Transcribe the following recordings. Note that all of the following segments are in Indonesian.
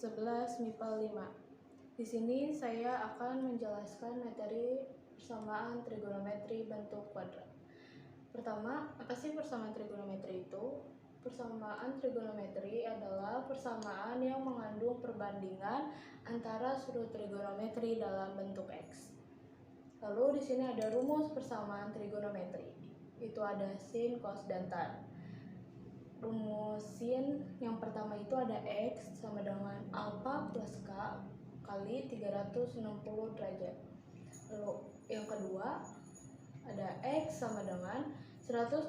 11 MIPA 5. Di sini saya akan menjelaskan materi persamaan trigonometri bentuk kuadrat. Pertama, apa sih persamaan trigonometri itu? Persamaan trigonometri adalah persamaan yang mengandung perbandingan antara sudut trigonometri dalam bentuk X. Lalu di sini ada rumus persamaan trigonometri. Itu ada sin, cos, dan tan. Rumus sin yang pertama itu ada X sama dengan alfa plus K kali 360 derajat. Lalu yang kedua ada X sama dengan 180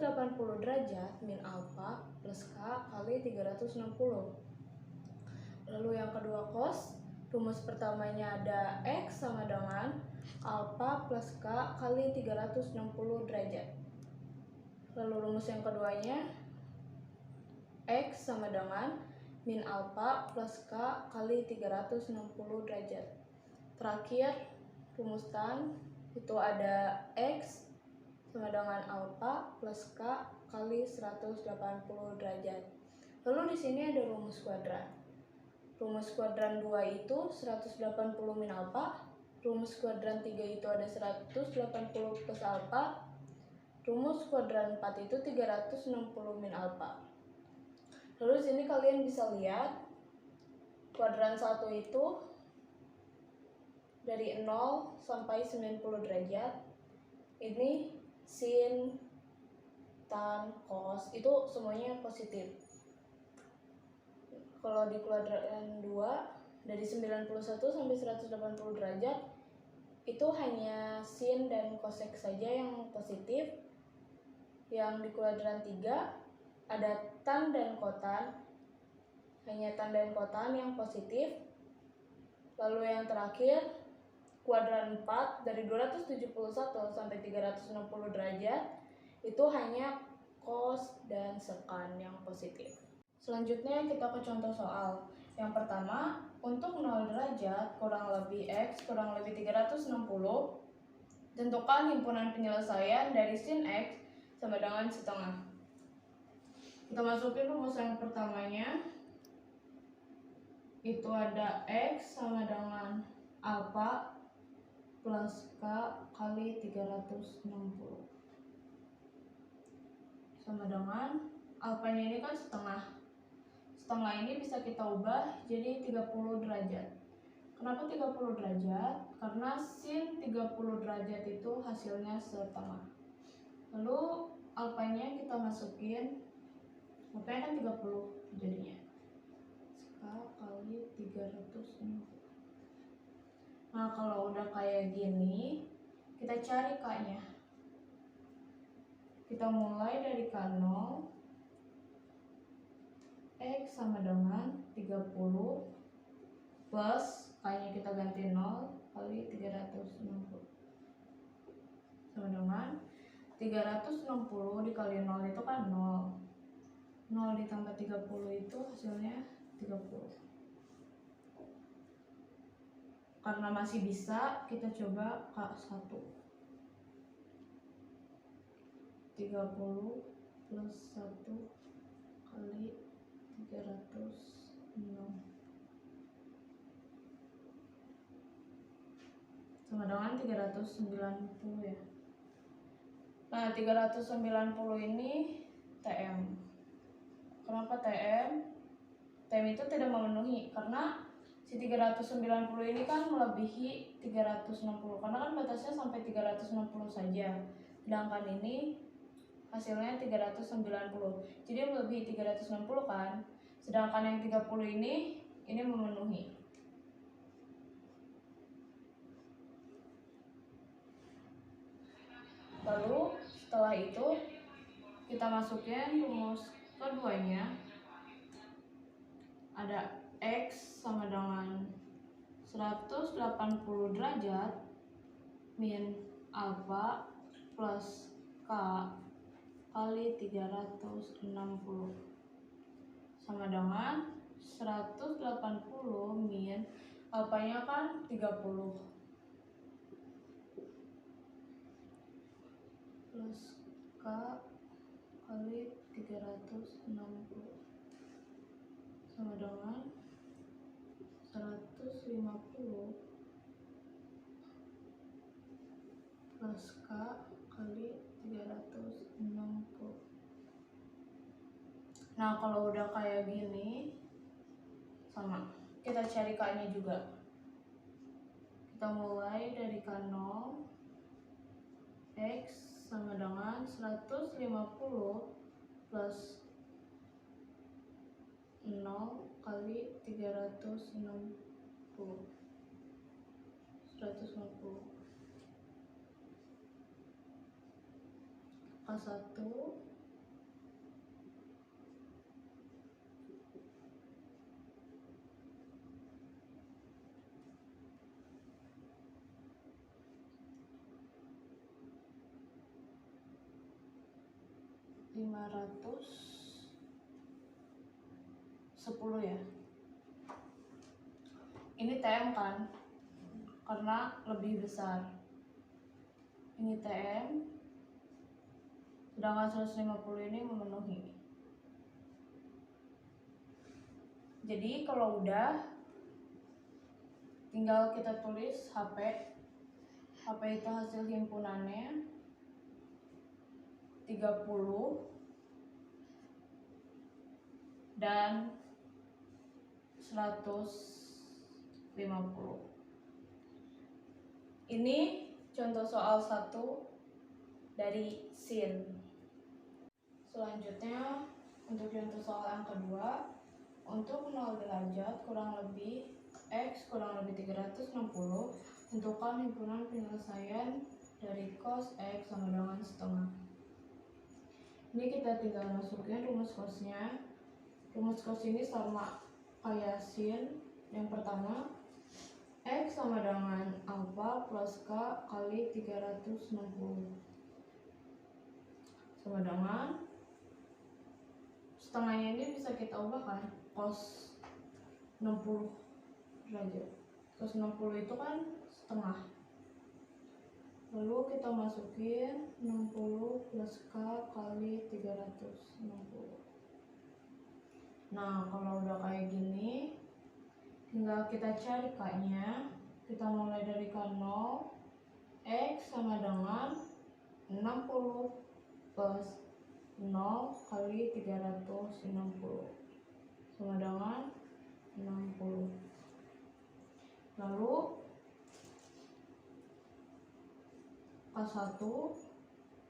derajat min alfa plus K kali 360. Lalu yang kedua cos, rumus pertamanya ada X sama dengan alfa plus K kali 360 derajat. Lalu rumus yang keduanya X sama dengan min alfa plus K kali 360 derajat. Terakhir, rumus tan itu ada X sama dengan alfa plus K kali 180 derajat. Lalu di sini ada rumus kuadran. Rumus kuadran 2 itu 180 min alfa. Rumus kuadran 3 itu ada 180 plus alfa. Rumus kuadran 4 itu 360 min alfa. Lalu di sini kalian bisa lihat kuadran 1 itu dari 0 sampai 90 derajat. Ini sin, tan, cos itu semuanya positif. Kalau di kuadran 2 dari 91 sampai 180 derajat itu hanya sin dan cos X saja yang positif. Yang di kuadran 3 ada tan dan kotan, hanya tan dan kotan yang positif. Lalu yang terakhir, kuadran 4 dari 271 sampai 360 derajat, itu hanya cos dan sekan yang positif. Selanjutnya kita ke contoh soal. Yang pertama, untuk 0 derajat kurang lebih X kurang lebih 360, tentukan himpunan penyelesaian dari sin X sama dengan setengah. Kita masukin rumus yang pertamanya, itu ada X sama dengan alfa plus K kali 360 sama dengan alfanya ini kan setengah. Setengah ini bisa kita ubah jadi 30 derajat. Kenapa 30 derajat? Karena sin 30 derajat itu hasilnya setengah. Lalu alfanya kita masukin, alfanya kan 30 jadinya. K kali 360. Nah, kalau udah kayak gini, kita cari K-nya. Kita mulai dari K0. X sama dengan 30 plus K-nya kita ganti 0 kali 360 sama dengan 360 dikali 0 itu kan 0. 0 ditambah 30 itu hasilnya 30. Karena masih bisa, kita coba K1. 30 plus 1 kali 306 sama dengan 390 ya. Nah, 390 ini TM. Kenapa TM? TM itu tidak memenuhi karena si 390 ini kan melebihi 360, karena kan batasnya sampai 360 saja. Sedangkan ini hasilnya 390. Jadi melebihi 360 kan. Sedangkan yang 30 ini memenuhi. Lalu setelah itu kita masukin rumus keduanya. Ada X sama dengan 180 derajat min alfa plus K kali 360 sama dengan 180 min alfanya kan 30 plus K kali 360 sama dengan plus K kali 360. Nah, kalau udah kayak gini, sama, kita cari K-nya juga. Kita mulai dari K0, X sama dengan 150 plus 0 kali 360. 150. K1 510 ya. Ini TM kan, karena lebih besar. Ini TM, sedangkan 150 ini memenuhi. Jadi kalau udah, tinggal kita tulis HP. HP itu hasil himpunannya 30 dan 150. Ini contoh soal 1 dari SIN. Selanjutnya untuk contoh soal yang kedua, untuk 0 derajat kurang lebih X kurang lebih 360, tentukan himpunan penyelesaian dari cos X sama dengan setengah. Ini kita tinggal masukin rumus cosnya. Rumus cos ini sama kayak sin. Yang pertama, X sama dengan alpha plus K kali 360 sama dengan setengahnya ini bisa kita ubah kan, cos 60 derajat. Cos 60 itu kan setengah. Lalu kita masukin 60 plus K kali 360. Nah, kalau udah kayak gini, tinggal kita cari K-nya. Kita mulai dari K0, X sama dengan 60 plus 0 kali 360 sama dengan 60. Lalu K1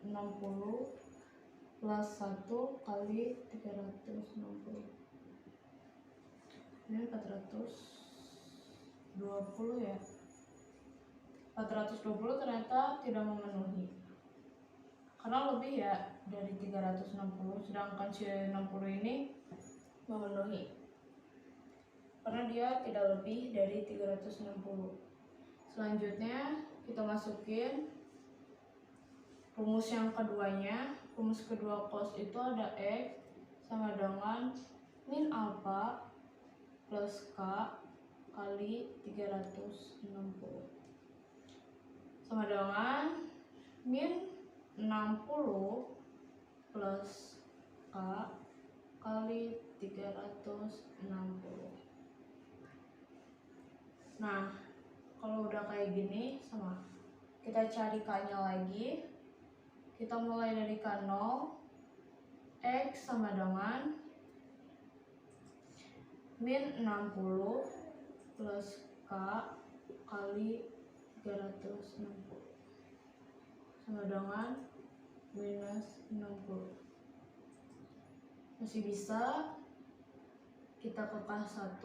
60 plus 1 kali 360. Ini 420 ya. 420 ternyata tidak memenuhi. Karena lebih ya dari 360, sedangkan si 60 ini memenuhi. Karena dia tidak lebih dari 360. Selanjutnya kita masukin rumus yang keduanya. Rumus kedua cos itu ada X sama dengan min alpha plus K kali 360 sama dengan min 60 plus K kali 360. Nah, kalau udah kayak gini, sama, kita cari K-nya lagi. Kita mulai dari K0, X sama dengan min 60 plus K kali 360 sama dengan minus 60. Masih bisa kita ke K1,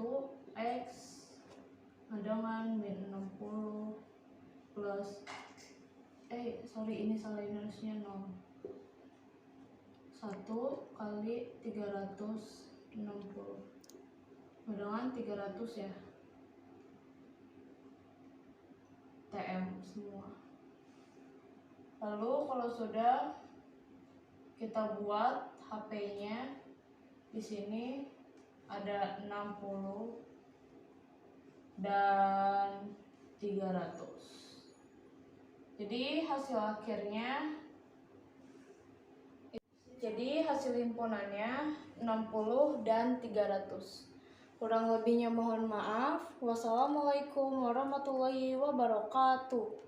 X sama dengan min 60 plus ini salah, ini harusnya 0. 1 kali 360 dengan 300 ya, TM semua. Lalu kalau sudah, kita buat HP-nya. Di sini ada 60 dan 300. Jadi hasil himpunannya 60 dan 300. Kurang lebihnya mohon maaf. Wassalamualaikum warahmatullahi wabarakatuh.